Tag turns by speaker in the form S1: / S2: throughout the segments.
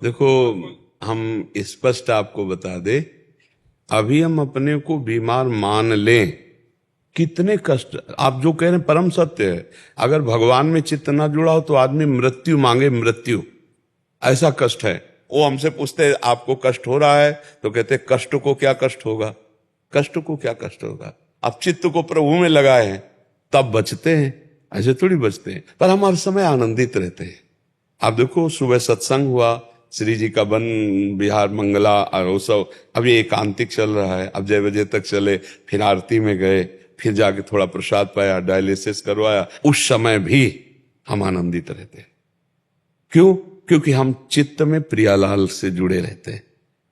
S1: देखो, हम स्पष्ट आपको बता दे, अभी हम अपने को बीमार मान लें, कितने कष्ट आप जो कह रहे हैं परम सत्य है। अगर भगवान में चित्त ना जुड़ा हो तो आदमी मृत्यु मांगे, मृत्यु, ऐसा कष्ट है। वो हमसे पूछते हैं आपको कष्ट हो रहा है, तो कहते हैं कष्ट को क्या कष्ट होगा, कष्ट को क्या कष्ट होगा। आप चित्त को प्रभु में लगाए हैं तब बचते हैं, ऐसे थोड़ी बचते हैं। पर हम हर समय आनंदित रहते हैं। आप देखो, सुबह सत्संग हुआ, श्री जी का वन विहार मंगला और वो सब, अभी एकांतिक चल रहा है, अब 6 बजे तक चले, फिर आरती में गए, फिर जाके थोड़ा प्रसाद पाया, डायलिसिस करवाया, उस समय भी हम आनंदित रहते हैं। क्यों? क्योंकि हम चित्त में प्रियालाल से जुड़े रहते हैं।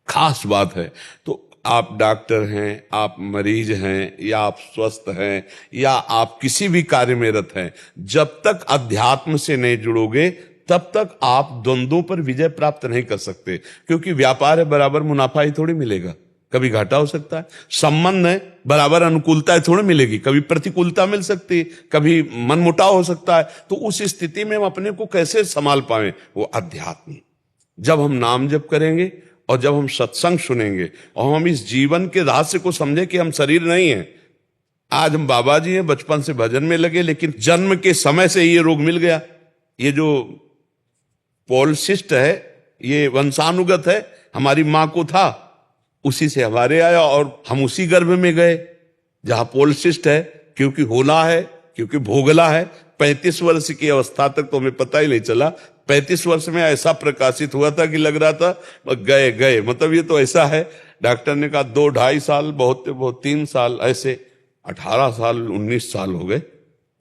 S1: खास बात है। तो आप डॉक्टर हैं, आप मरीज हैं, या आप स्वस्थ हैं, या आप किसी भी कार्य में रत हैं, जब तक अध्यात्म से नहीं जुड़ोगे तब तक आप द्वंद्वों पर विजय प्राप्त नहीं कर सकते। क्योंकि व्यापार है, बराबर मुनाफा ही थोड़ी मिलेगा, कभी घाटा हो सकता है। संबंध है, बराबर अनुकूलता है थोड़ी मिलेगी, कभी प्रतिकूलता मिल सकती है, कभी मनमुटाव हो सकता है। तो उस स्थिति में हम अपने को कैसे संभाल पाए? वो अध्यात्म। जब हम नाम जप करेंगे और जब हम सत्संग सुनेंगे और हम इस जीवन के रहस्य को समझे कि हम शरीर नहीं है। आज हम बाबा जी हैं, बचपन से भजन में लगे, लेकिन जन्म के समय से ये रोग मिल गया। ये जो पॉलिसिस्ट है, ये वंशानुगत है, हमारी माँ को था, उसी से हमारे आया और हम उसी गर्भ में गए जहां पॉलिसिस्ट है। क्योंकि होना है, क्योंकि भोगला है। 35 वर्ष की अवस्था तक तो हमें पता ही नहीं चला। 35 वर्ष में ऐसा प्रकाशित हुआ था कि लग रहा था गए गए, मतलब ये तो ऐसा है। डॉक्टर ने कहा 2-2.5 साल बहुत, 3 साल, ऐसे 18 साल 19 साल हो गए।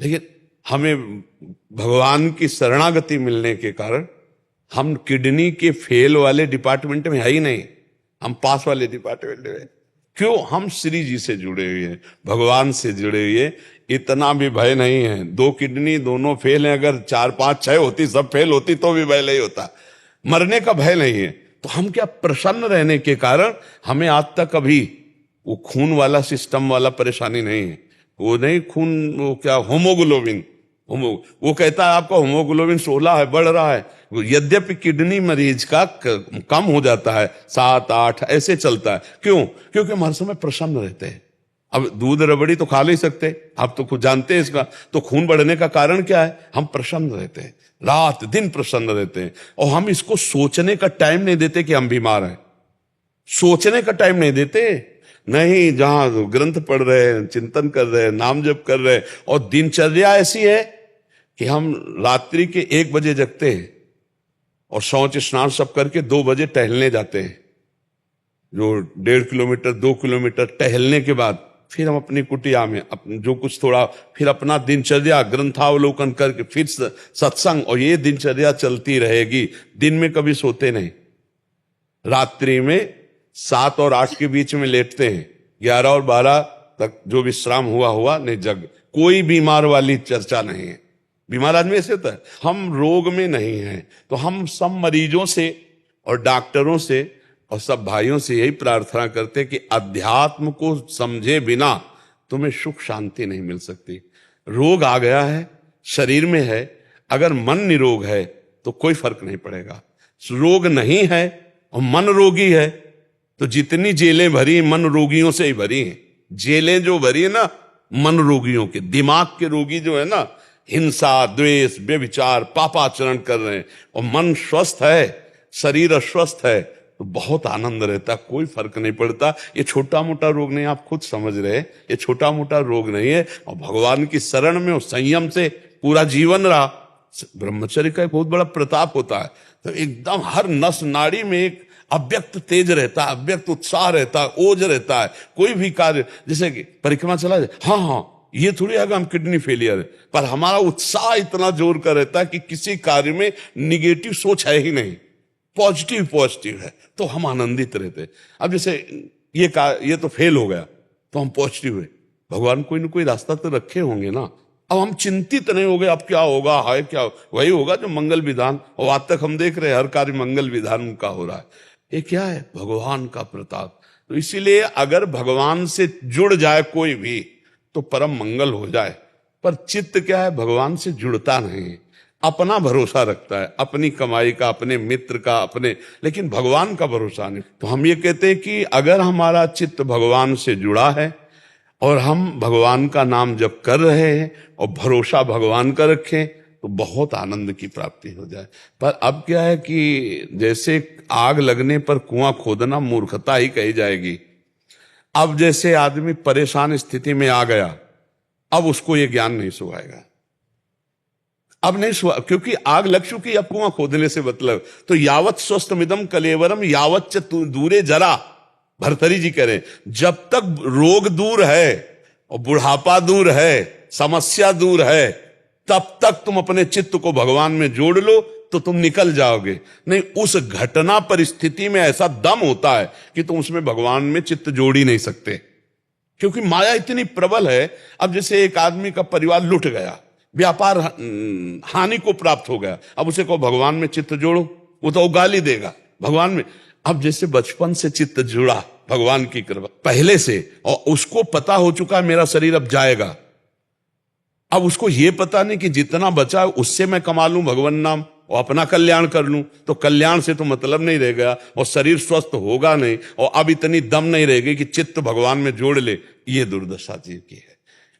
S1: लेकिन हमें भगवान की शरणागति मिलने के कारण हम किडनी के फेल वाले डिपार्टमेंट में है ही नहीं, हम पास वाले डिपार्टमेंट में। क्यों? हम श्री जी से जुड़े हुए हैं, भगवान से जुड़े हुए। इतना भी भय नहीं है। 2 किडनी दोनों फेल हैं, अगर 4, 5, 6 होती, सब फेल होती, तो भी भय नहीं होता। मरने का भय नहीं है। तो हम क्या, प्रसन्न रहने के कारण हमें आज तक कभी वो खून वाला सिस्टम वाला परेशानी नहीं है। वो नहीं खून, वो क्या, होमोग्लोबिन, वो कहता है आपका होमोग्लोबिन 16 है, बढ़ रहा है। यद्यपि किडनी मरीज का कम हो जाता है, 7, 8 ऐसे चलता है। क्यों? क्योंकि हम हर समय प्रसन्न रहते हैं। अब दूध रबड़ी तो खा नहीं सकते, आप तो खुद जानते हैं इसका। तो खून बढ़ने का कारण क्या है? हम प्रसन्न रहते हैं, रात दिन प्रसन्न रहते हैं। और हम इसको सोचने का टाइम नहीं देते कि हम बीमार हैं, सोचने का टाइम नहीं देते। नहीं, जहां ग्रंथ पढ़ रहे हैं, चिंतन कर रहे हैं, नाम जप कर रहे हैं, और दिनचर्या ऐसी है कि हम रात्रि के 1 बजे जगते हैं और शौच स्नान सब करके 2 बजे टहलने जाते हैं। जो 1.5 किलोमीटर 2 किलोमीटर टहलने के बाद फिर हम अपनी कुटिया में जो कुछ थोड़ा, फिर अपना दिनचर्या ग्रंथावलोकन करके फिर सत्संग, और ये दिनचर्या चलती रहेगी। दिन में कभी सोते नहीं, रात्रि में 7 और 8 के बीच में लेटते हैं, 11 और 12 तक जो विश्राम हुआ नहीं, जग। कोई बीमार वाली चर्चा नहीं है। बीमार आदमी ऐसे होता है। हम रोग में नहीं हैं। तो हम सब मरीजों से और डॉक्टरों से और सब भाइयों से यही प्रार्थना करते कि अध्यात्म को समझे बिना तुम्हें सुख शांति नहीं मिल सकती। रोग आ गया है, शरीर में है, अगर मन निरोग है तो कोई फर्क नहीं पड़ेगा। रोग नहीं है और मन रोगी है तो जितनी जेलें भरी मन रोगियों से ही भरी हैं। जेलें जो भरी है ना मन रोगियों के, दिमाग के रोगी जो है ना, हिंसा, द्वेष, व्यभिचार, पापाचरण कर रहे हैं, और मन स्वस्थ है, शरीर अस्वस्थ है, तो बहुत आनंद रहता, कोई फर्क नहीं पड़ता। ये छोटा मोटा रोग नहीं, आप खुद समझ रहे हैं, ये छोटा मोटा रोग नहीं है। और भगवान की शरण में और संयम से पूरा जीवन रहा। ब्रह्मचर्य का एक बहुत बड़ा प्रताप होता है। तो एकदम हर नस नाड़ी में एक अव्यक्त तेज रहता है, अव्यक्त उत्साह रहता है, ओज रहता है। कोई भी कार्य, जैसे कि परिक्रमा चला जाए, हाँ, ये थोड़ी है कि हम किडनी फेलियर है, पर हमारा उत्साह इतना जोर का रहता है कि किसी कार्य में निगेटिव सोच है ही नहीं, पॉजिटिव है, तो हम आनंदित रहते हैं। अब जैसे ये तो फेल हो गया तो हम पॉजिटिव हुए, भगवान कोई ना कोई रास्ता तो रखे होंगे ना। अब हम चिंतित नहीं हो गए अब क्या होगा, हाय क्या, वही होगा जो मंगल विधान, और आज तक हम देख रहे हैं हर कार्य मंगल विधान का हो रहा है। ये क्या है? भगवान का प्रताप। तो इसीलिए अगर भगवान से जुड़ जाए कोई भी तो परम मंगल हो जाए। पर चित्त क्या है? भगवान से जुड़ता नहीं। अपना भरोसा रखता है, अपनी कमाई का, अपने मित्र का, अपने, लेकिन भगवान का भरोसा नहीं। तो हम ये कहते हैं कि अगर हमारा चित्त भगवान से जुड़ा है और हम भगवान का नाम जप कर रहे हैं और भरोसा भगवान का रखें तो बहुत आनंद की प्राप्ति हो जाए। पर अब क्या है कि जैसे आग लगने पर कुआं खोदना मूर्खता ही कही जाएगी। अब जैसे आदमी परेशान स्थिति में आ गया, अब उसको ये ज्ञान नहीं सुहाएगा, अब नहीं सुहा, क्योंकि आग लग चुकी, अब कुआं खोदने से मतलब। तो यावत स्वस्थमिदम कलेवरम यावत च दूरे जरा, भर्तरी जी कह रहे जब तक रोग दूर है और बुढ़ापा दूर है, समस्या दूर है, तब तक तुम अपने चित्त को भगवान में जोड़ लो तो तुम निकल जाओगे। नहीं, उस घटना परिस्थिति में ऐसा दम होता है कि तुम उसमें भगवान में चित्त जोड़ ही नहीं सकते, क्योंकि माया इतनी प्रबल है। अब जैसे एक आदमी का परिवार लुट गया, व्यापार हानि को प्राप्त हो गया, अब उसे कहो भगवान में चित्त जोड़ो, वो तो गाली देगा भगवान में। अब जैसे बचपन से चित्त जुड़ा भगवान की कृपा पहले से, और उसको पता हो चुका है मेरा शरीर अब जाएगा, अब उसको ये पता नहीं कि जितना बचा उससे मैं कमा लूं भगवान नाम और अपना कल्याण कर लूं, तो कल्याण से तो मतलब नहीं रह गया और शरीर स्वस्थ होगा नहीं, और अब इतनी दम नहीं रहेगी कि चित्त भगवान में जोड़ ले। ये दुर्दशा जीव की है।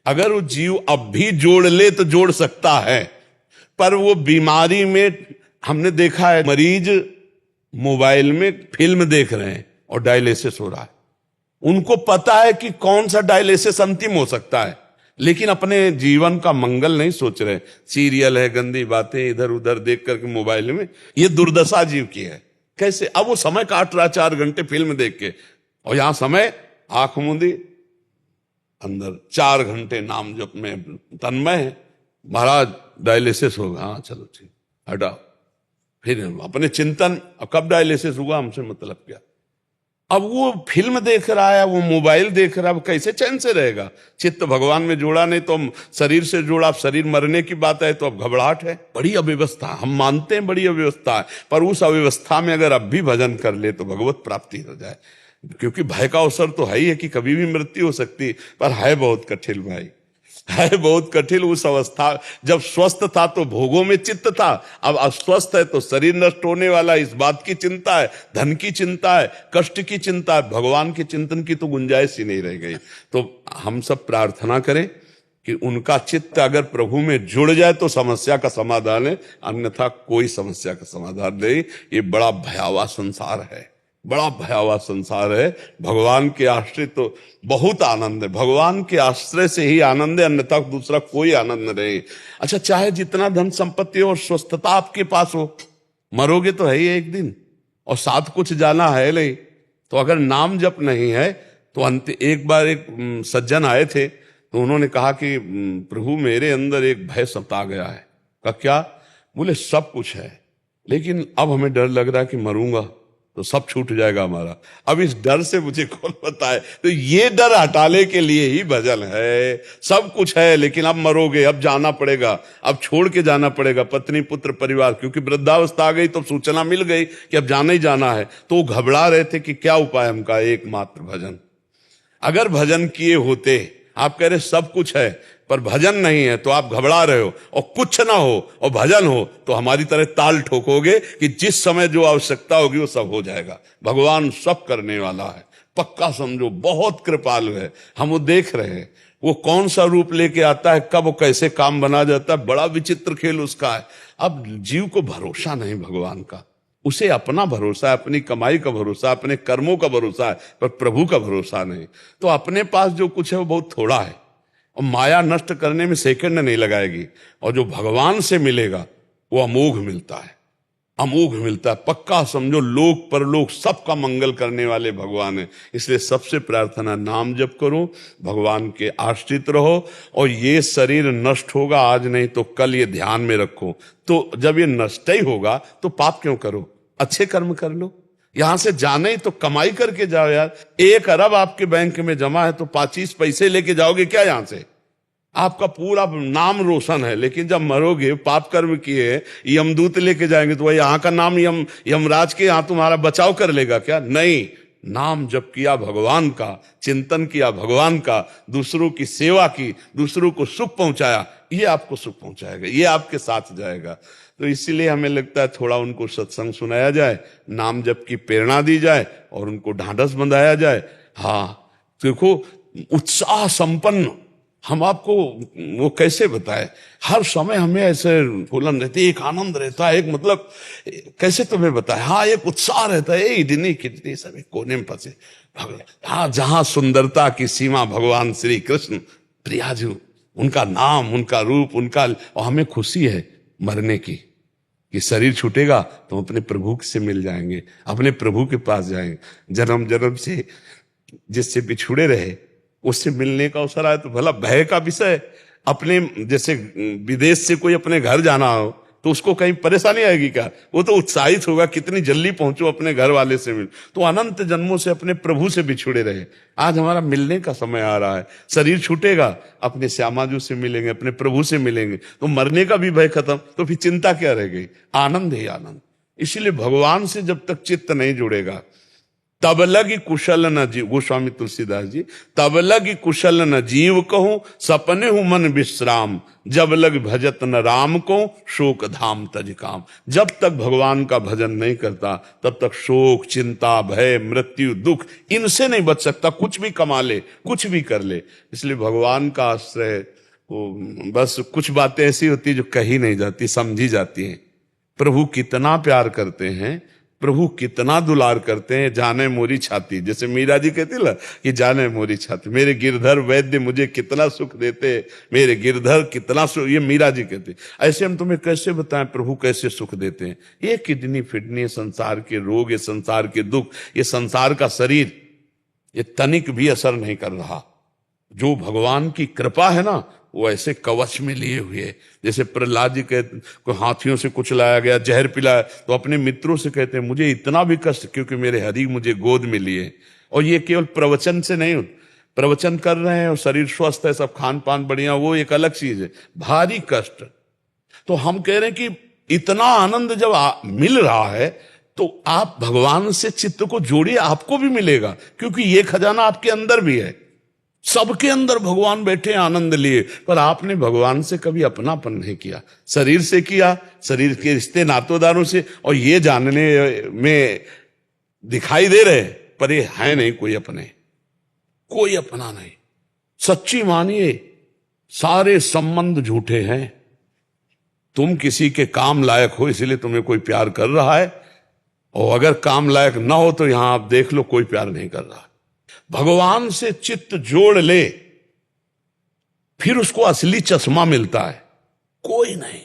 S1: अगर वो जीव अब भी जोड़ ले तो जोड़ सकता है, पर वो बीमारी में हमने देखा है मरीज मोबाइल में फिल्म देख रहे हैं और डायलिसिस हो रहा है, उनको पता है कि कौन सा डायलिसिस अंतिम हो सकता है, लेकिन अपने जीवन का मंगल नहीं सोच रहे। सीरियल है, गंदी बातें इधर उधर देख करके मोबाइल में, ये दुर्दशा जीव की है। कैसे? अब वो समय काट रहा 4 घंटे फिल्म देख के, और यहां समय आंख मूंदी अंदर 4 घंटे नाम जप में तन्मय है। महाराज डायलिसिस होगा, हाँ चलो ठीक, हटाओ, फिर अपने चिंतन, अब कब डायलिसिस हुआ हमसे मतलब क्या। अब वो फिल्म देख रहा है, वो मोबाइल देख रहा है, वो कैसे चैन से रहेगा? चित्त भगवान में जोड़ा नहीं तो हम शरीर से जोड़ा, अब शरीर मरने की बात है तो अब घबराहट है, बड़ी अव्यवस्था। हम मानते हैं बड़ी अव्यवस्था है, पर उस अव्यवस्था में अगर अब भी भजन कर ले तो भगवत प्राप्ति हो जाए। क्योंकि भय का अवसर तो है ही है कि कभी भी मृत्यु हो सकती, पर है बहुत कठिन भाई, है बहुत कठिन। उस अवस्था जब स्वस्थ था तो भोगों में चित्त था, अब अस्वस्थ है तो शरीर नष्ट होने वाला, इस बात की चिंता है, धन की चिंता है, कष्ट की चिंता है, भगवान के चिंतन की तो गुंजाइश ही नहीं रह गई। तो हम सब प्रार्थना करें कि उनका चित्त अगर प्रभु में जुड़ जाए तो समस्या का समाधान है, अन्यथा कोई समस्या का समाधान नहीं। ये बड़ा भयावह संसार है, बड़ा भयावह संसार है। भगवान के आश्रय तो बहुत आनंद है, भगवान के आश्रय से ही आनंद है, अन्यथा दूसरा कोई आनंद नहीं। अच्छा, चाहे जितना धन संपत्ति और स्वस्थता आपके पास हो, मरोगे तो है ही एक दिन, और साथ कुछ जाना है नहीं। तो अगर नाम जप नहीं है तो अंत। एक बार एक सज्जन आए थे तो उन्होंने कहा कि प्रभु मेरे अंदर एक भय सता गया है। कहा क्या? बोले सब कुछ है, लेकिन अब हमें डर लग रहा है कि मरूंगा तो सब छूट जाएगा हमारा। अब इस डर से मुझे कौन बताए? तो ये डर हटाने के लिए ही भजन है। सब कुछ है लेकिन अब मरोगे, अब जाना पड़ेगा, अब छोड़ के जाना पड़ेगा पत्नी पुत्र परिवार, क्योंकि वृद्धावस्था आ गई तो सूचना मिल गई कि अब जाना ही जाना है। तो वो घबरा रहे थे कि क्या उपाय हमका? एकमात्र भजन। अगर भजन किए होते, आप कह रहे सब कुछ है पर भजन नहीं है, तो आप घबरा रहे हो, और कुछ ना हो और भजन हो तो हमारी तरह ताल ठोकोगे कि जिस समय जो आवश्यकता होगी वो सब हो जाएगा। भगवान सब करने वाला है, पक्का समझो, बहुत कृपालु है। हम वो देख रहे हैं, वो कौन सा रूप लेके आता है, कब वो कैसे काम बना जाता है, बड़ा विचित्र खेल उसका है। अब जीव को भरोसा नहीं भगवान का, उसे अपना भरोसा है, अपनी कमाई का भरोसा, अपने कर्मों का भरोसा है, पर प्रभु का भरोसा नहीं। तो अपने पास जो कुछ है वो बहुत थोड़ा है, और माया नष्ट करने में सेकंड नहीं लगाएगी, और जो भगवान से मिलेगा वो अमोघ मिलता है, अमोघ मिलता है। पक्का समझो, लोक परलोक सबका मंगल करने वाले भगवान है। इसलिए सबसे प्रार्थना, नाम जप करो, भगवान के आश्रित रहो, और ये शरीर नष्ट होगा आज नहीं तो कल, ये ध्यान में रखो। तो जब ये नष्ट ही होगा तो पाप क्यों करो, अच्छे कर्म कर लो। यहां से जाने ही तो कमाई करके जाओ यार। 1 अरब आपके बैंक में जमा है तो 25 पैसे लेके जाओगे क्या यहां से? आपका पूरा नाम रोशन है, लेकिन जब मरोगे, पाप कर्म किए, यमदूत लेके जाएंगे तो वही यहाँ का नाम यमराज के यहाँ तुम्हारा बचाव कर लेगा क्या? नहीं, नाम जप किया भगवान का, चिंतन किया भगवान का, दूसरों की सेवा की, दूसरों को सुख पहुंचाया, ये आपको सुख पहुंचाएगा, ये आपके साथ जाएगा। तो इसीलिए हमें लगता है थोड़ा उनको सत्संग सुनाया जाए, नाम जप की प्रेरणा दी जाए और उनको ढांढस बंधाया जाए। हाँ देखो, उत्साह संपन्न हम आपको वो कैसे बताए, हर समय हमें ऐसे फूलन रहती है, एक आनंद रहता है, एक मतलब कैसे तुम्हें बताए, हाँ एक उत्साह रहता है, इतनी कितनी सब एक कोने में फंसे भगवान। हाँ जहां सुंदरता की सीमा भगवान श्री कृष्ण प्रियाजू, उनका नाम, उनका रूप, उनका, और हमें खुशी है मरने की कि शरीर छूटेगा तो हम अपने प्रभु से मिल जाएंगे, अपने प्रभु के पास जाएंगे। जन्म जन्म से जिससे बिछुड़े रहे उससे मिलने का अवसर आया तो भला भय का विषय। अपने जैसे विदेश से कोई अपने घर जाना हो तो उसको कहीं परेशानी आएगी क्या? वो तो उत्साहित होगा कितनी जल्दी पहुंचो अपने घर वाले से मिल। तो अनंत जन्मों से अपने प्रभु से बिछुड़े रहे, आज हमारा मिलने का समय आ रहा है, शरीर छूटेगा अपने श्यामाजू से मिलेंगे, अपने प्रभु से मिलेंगे, तो मरने का भी भय खत्म, तो फिर चिंता क्या रह गई, आनंद ही आनंद। इसलिए भगवान से जब तक चित्त नहीं जुड़ेगा तब लगी कुशल न जीव, गोस्वामी तुलसीदास जी, तब लगी कुशल न जीव कहूं सपने हूं मन विश्राम, जब लग भजत न राम को शोक धाम तज काम। जब तक भगवान का भजन नहीं करता तब तक शोक, चिंता, भय, मृत्यु, दुख इनसे नहीं बच सकता, कुछ भी कमा ले, कुछ भी कर ले। इसलिए भगवान का आश्रय, वो बस कुछ बातें ऐसी होती जो कही नहीं जाती, समझी जाती हैं। प्रभु कितना प्यार करते हैं, प्रभु कितना दुलार करते हैं, जाने मोरी छाती, जैसे मीरा जी कहती ना कि जाने मोरी छाती, मेरे गिरधर वैद्य मुझे कितना सुख देते, मेरे गिरधर कितना सुख, ये मीरा जी कहती। ऐसे हम तुम्हें कैसे बताएं प्रभु कैसे सुख देते हैं। ये किडनी फिडनी, संसार के रोग, ये संसार के दुख, ये संसार का शरीर, ये तनिक भी असर नहीं कर रहा। जो भगवान की कृपा है ना वो ऐसे कवच में लिए हुए, जैसे प्रहलाद जी कहते को हाथियों से कुचलाया गया, जहर पिलाया, तो अपने मित्रों से कहते हैं मुझे इतना भी कष्ट क्योंकि मेरे हरि मुझे गोद में लिए। और ये केवल प्रवचन से नहीं, प्रवचन कर रहे हैं और शरीर स्वस्थ है, सब खान पान बढ़िया, वो एक अलग चीज है, भारी कष्ट। तो हम कह रहे हैं कि इतना आनंद जब मिल रहा है तो आप भगवान से चित्त को जोड़िए, आपको भी मिलेगा, क्योंकि ये खजाना आपके अंदर भी है। सबके अंदर भगवान बैठे आनंद लिए, पर आपने भगवान से कभी अपनापन नहीं किया, शरीर से किया, शरीर के रिश्ते नातोदारों से, और ये जानने में दिखाई दे रहे पर ये है नहीं कोई अपने, कोई अपना नहीं। सच्ची मानिए सारे संबंध झूठे हैं। तुम किसी के काम लायक हो इसलिए तुम्हें कोई प्यार कर रहा है, और अगर काम लायक ना हो तो यहां आप देख लो कोई प्यार नहीं कर रहा। भगवान से चित्त जोड़ ले फिर उसको असली चश्मा मिलता है, कोई नहीं।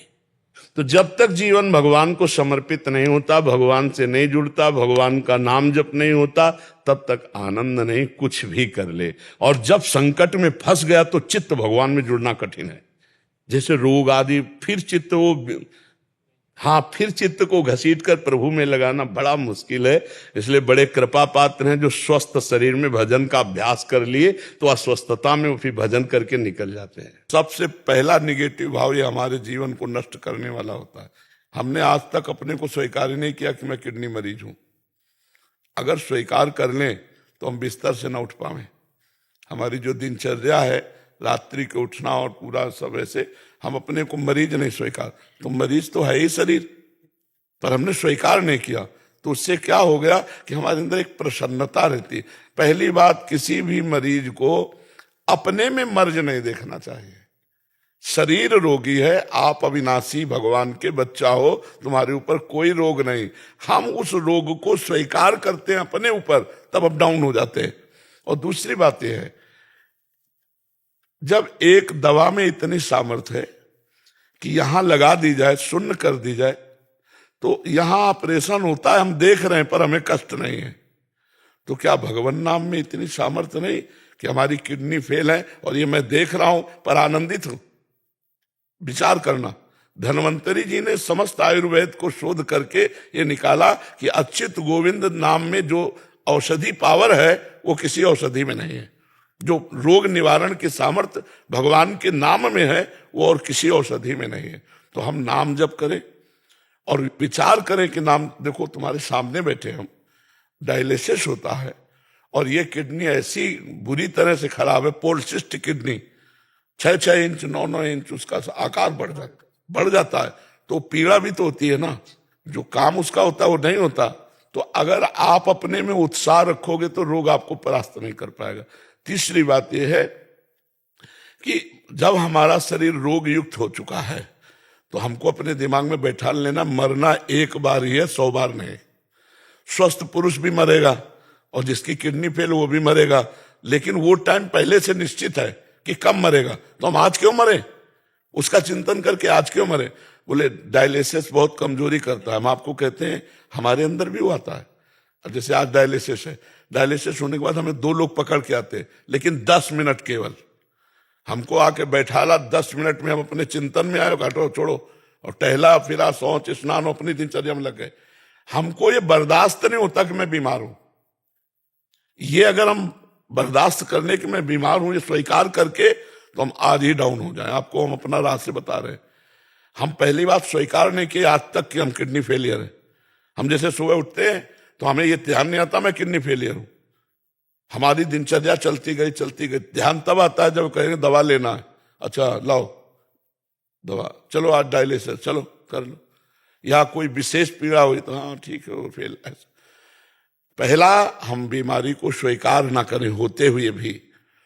S1: तो जब तक जीवन भगवान को समर्पित नहीं होता, भगवान से नहीं जुड़ता, भगवान का नाम जप नहीं होता, तब तक आनंद नहीं, कुछ भी कर ले। और जब संकट में फंस गया तो चित्त भगवान में जुड़ना कठिन है, जैसे रोग आदि, फिर चित्त वो, हाँ फिर चित्त को घसीट कर प्रभु में लगाना बड़ा मुश्किल है। इसलिए बड़े कृपा पात्र हैं जो स्वस्थ शरीर में भजन का अभ्यास कर लिए तो अस्वस्थता में वो फिर भजन करके निकल जाते हैं। सबसे पहला निगेटिव भाव ये हमारे जीवन को नष्ट करने वाला होता है। हमने आज तक अपने को स्वीकार ही नहीं किया कि मैं किडनी मरीज हूं। अगर स्वीकार कर लें तो हम बिस्तर से न उठ पाए। हमारी जो दिनचर्या है, रात्रि के उठना और पूरा सब, ऐसे हम अपने को मरीज नहीं स्वीकार, तो मरीज तो है ही शरीर, पर हमने स्वीकार नहीं किया। तो उससे क्या हो गया कि हमारे अंदर एक प्रसन्नता रहती है। पहली बात, किसी भी मरीज को अपने में मर्ज नहीं देखना चाहिए। शरीर रोगी है, आप अविनाशी भगवान के बच्चा हो, तुम्हारे ऊपर कोई रोग नहीं। हम उस रोग को स्वीकार करते हैं अपने ऊपर, तब अप डाउन हो जाते हैं। और दूसरी बात यह है, जब एक दवा में इतनी सामर्थ्य है कि यहां लगा दी जाए, शून्य कर दी जाए, तो यहां ऑपरेशन होता है, हम देख रहे हैं पर हमें कष्ट नहीं है, तो क्या भगवान नाम में इतनी सामर्थ्य नहीं कि हमारी किडनी फेल है और ये मैं देख रहा हूं पर आनंदित हूं? विचार करना। धन्वंतरी जी ने समस्त आयुर्वेद को शोध करके ये निकाला कि अच्युत गोविंद नाम में जो औषधि पावर है वो किसी औषधि में नहीं है। जो रोग निवारण की सामर्थ्य भगवान के नाम में है वो और किसी औषधि में नहीं है। तो हम नाम जप करें और विचार करें कि नाम, देखो तुम्हारे सामने बैठे हम, डायलिसिस होता है और ये किडनी ऐसी बुरी तरह से खराब है, पोलिसिस्टिक किडनी, 6-6 इंच 9-9 इंच उसका आकार बढ़ जाता है। तो पीड़ा भी तो होती है ना, जो काम उसका होता है वो नहीं होता। तो अगर आप अपने में उत्साह रखोगे तो रोग आपको परास्त नहीं कर पाएगा। तीसरी बात यह है कि जब हमारा शरीर रोग युक्त हो चुका है तो हमको अपने दिमाग में बैठा लेना, मरना एक बार ही है, 100 बार नहीं। स्वस्थ पुरुष भी मरेगा और जिसकी किडनी फेल वो भी मरेगा, लेकिन वो टाइम पहले से निश्चित है कि कब मरेगा। तो हम आज क्यों मरे, उसका चिंतन करके आज क्यों मरे। बोले डायलिसिस बहुत कमजोरी करता है। हम आपको कहते हैं हमारे अंदर भी वो आता है। अब जैसे आज डायलिसिस है, डायलिसिस होने के बाद हमें 2 लोग पकड़ के आते हैं, लेकिन 10 मिनट केवल हमको आके बैठाला, 10 मिनट में हम अपने चिंतन में आए, घाटो छोड़ो और टहला फिरा, शौच स्नान अपनी दिनचर्या में लग गए। हमको ये बर्दाश्त नहीं होता कि मैं बीमार हूं। ये अगर हम बर्दाश्त करने कि मैं बीमार हूं, ये स्वीकार करके, तो हम आज ही डाउन हो जाए। आपको हम अपना रहस्य बता रहे हैं। हम पहली बात स्वीकार नहीं किए आज तक कि हम किडनी फेलियर है। हम जैसे सुबह उठते हैं तो हमें ये ध्यान नहीं आता मैं किडनी फेलियर हूं। हमारी दिनचर्या चलती गई चलती गई। ध्यान तब आता है जब कहेंगे दवा लेना है, अच्छा लाओ दवा, चलो आज डायलिसिस, चलो कर लो, या कोई विशेष पीड़ा हुई तो हाँ ठीक है वो फेल। ऐसा पहला, हम बीमारी को स्वीकार ना करें होते हुए भी।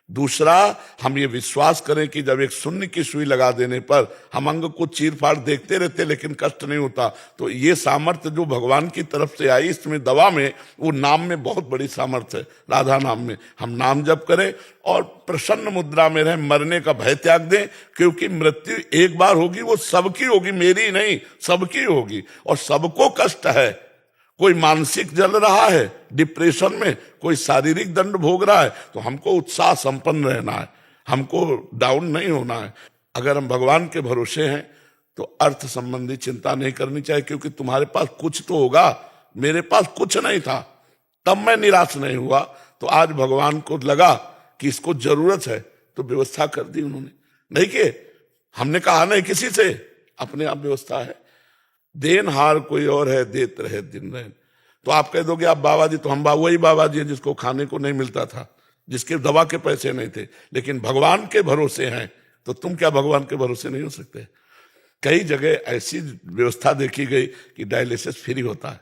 S1: दूसरा, हम ये विश्वास करें कि जब एक शून्य की सुई लगा देने पर हम अंग को चीर फाड़ देखते रहते लेकिन कष्ट नहीं होता। तो ये सामर्थ्य जो भगवान की तरफ से आई इसमें दवा में, वो नाम में बहुत बड़ी सामर्थ्य है। राधा नाम में हम नाम जप करें और प्रसन्न मुद्रा में रहें, मरने का भय त्याग दें, क्योंकि मृत्यु एक बार होगी, वो सबकी होगी, मेरी नहीं, सबकी होगी और सबको कष्ट है। कोई मानसिक जल रहा है डिप्रेशन में, कोई शारीरिक दंड भोग रहा है, तो हमको उत्साह संपन्न रहना है, हमको डाउन नहीं होना है। अगर हम भगवान के भरोसे हैं तो अर्थ संबंधी चिंता नहीं करनी चाहिए, क्योंकि तुम्हारे पास कुछ तो होगा। मेरे पास कुछ नहीं था तब मैं निराश नहीं हुआ, तो आज भगवान को लगा कि इसको जरूरत है तो व्यवस्था कर दी उन्होंने। नहीं कि हमने कहा नहीं किसी से, अपने आप व्यवस्था है। देनहार कोई और है, देत रहे दिन रहे। तो आप कह दोगे आप बाबा जी, तो हम वही बाबा जी हैं जिसको खाने को नहीं मिलता था, जिसके दवा के पैसे नहीं थे, लेकिन भगवान के भरोसे हैं। तो तुम क्या भगवान के भरोसे नहीं हो सकते। कई जगह ऐसी व्यवस्था देखी गई कि डायलिसिस फ्री होता है,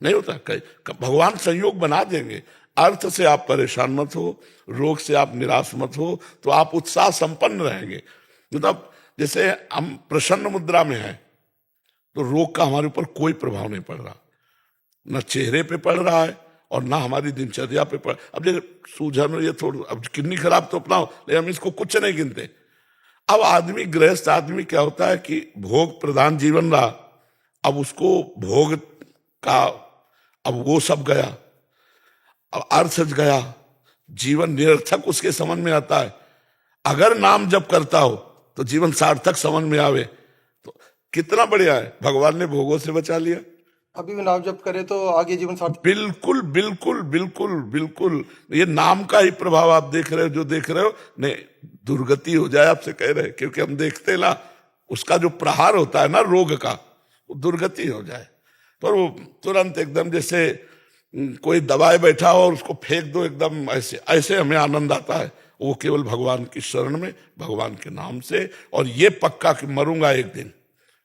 S1: नहीं होता। कई भगवान संयोग बना देंगे। अर्थ से आप परेशान मत हो, रोग से आप निराश मत हो, तो आप उत्साह संपन्न रहेंगे। मतलब जैसे हम प्रसन्न मुद्रा में हैं तो रोग का हमारे ऊपर कोई प्रभाव नहीं पड़ रहा, न चेहरे पे पड़ रहा है और ना हमारी दिनचर्या पे पड़। अब जैसे सूजन, ये थोड़ा, अब किडनी खराब तो अपना, लेकिन हम इसको कुछ नहीं गिनते। अब आदमी, गृहस्थ आदमी क्या होता है कि भोग प्रधान जीवन रहा, अब उसको भोग का, अब वो सब गया, अब अर्थ गया, जीवन निरर्थक उसके समझ में आता है। अगर नाम जप करता हो तो जीवन सार्थक समझ में आवे, तो कितना बढ़िया है। भगवान ने भोगों से बचा लिया।
S2: अभी भी नाम जप करे तो आगे जीवन सार्थक।
S1: बिल्कुल बिल्कुल बिल्कुल बिल्कुल। ये नाम का ही प्रभाव आप देख रहे हो, जो देख रहे हो, नहीं दुर्गति हो जाए आपसे कह रहे, क्योंकि हम देखते ना, उसका जो प्रहार होता है ना रोग का, वो दुर्गति हो जाए। पर वो तुरंत एकदम जैसे कोई दबाए बैठा हो और उसको फेंक दो एकदम, ऐसे ऐसे हमें आनंद आता है। वो केवल भगवान की शरण में, भगवान के नाम से। और ये पक्का कि मरूंगा एक दिन,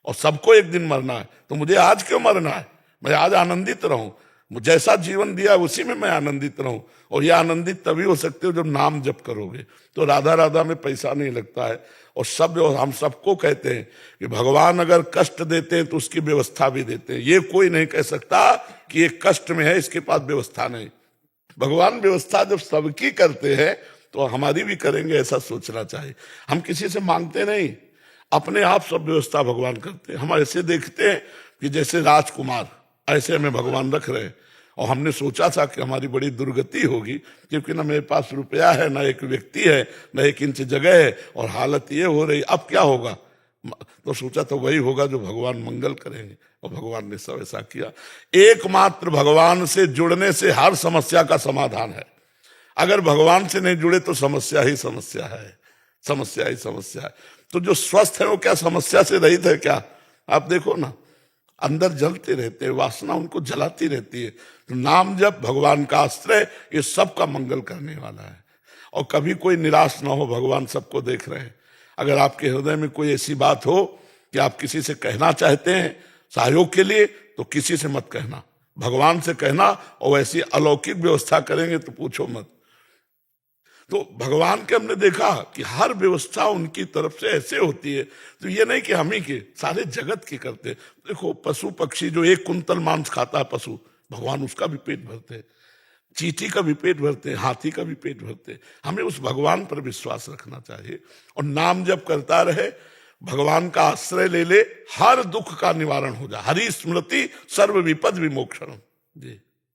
S1: और सबको एक दिन मरना है, तो मुझे आज क्यों मरना है। मैं आज आनंदित रहूं, जैसा जीवन दिया उसी में मैं आनंदित रहूं। और ये आनंदित तभी हो सकते हो जब नाम जप करोगे। तो राधा राधा में पैसा नहीं लगता है। और सब, हम सबको कहते हैं कि भगवान अगर कष्ट देते हैं तो उसकी व्यवस्था भी देते हैं। ये कोई नहीं कह सकता कि ये कष्ट में है इसके पास व्यवस्था नहीं। भगवान व्यवस्था जब सबकी करते हैं तो हमारी भी करेंगे, ऐसा सोचना चाहिए। हम किसी से मांगते नहीं, अपने आप सब व्यवस्था भगवान करते हैं। हम ऐसे देखते हैं कि जैसे राजकुमार, ऐसे हमें भगवान रख रहे हैं। और हमने सोचा था कि हमारी बड़ी दुर्गति होगी, क्योंकि ना मेरे पास रुपया है, ना एक व्यक्ति है, ना 1 इंच जगह है, और हालत ये हो रही, अब क्या होगा। तो सोचा तो वही होगा जो भगवान मंगल करेंगे, और भगवान ने सब ऐसा किया। एकमात्र भगवान से जुड़ने से हर समस्या का समाधान है। अगर भगवान से नहीं जुड़े तो समस्या ही समस्या है, समस्या ही समस्या है। तो जो स्वस्थ है वो क्या समस्या से रहित है क्या। आप देखो ना, अंदर जलते रहते हैं, वासना उनको जलाती रहती है। तो नाम जप, भगवान का आश्रय, ये सबका मंगल करने वाला है। और कभी कोई निराश ना हो, भगवान सबको देख रहे हैं। अगर आपके हृदय में कोई ऐसी बात हो कि आप किसी से कहना चाहते हैं सहयोग के लिए तो किसी से मत कहना, भगवान से कहना, और ऐसी अलौकिक व्यवस्था करेंगे तो पूछो मत। तो भगवान के हमने देखा कि हर व्यवस्था उनकी तरफ से ऐसे होती है, तो ये नहीं कि हम ही के, सारे जगत की करते। देखो पशु पक्षी जो एक कुंतल मांस खाता है पशु, भगवान उसका भी पेट भरते, चींटी का भी पेट भरते, हाथी का भी पेट भरते। हमें उस भगवान पर विश्वास रखना चाहिए और नाम जप करता रहे, भगवान का आश्रय ले ले, हर दुख का निवारण हो जाए। हरि स्मृति सर्व विपद विमोक्षणम। जी।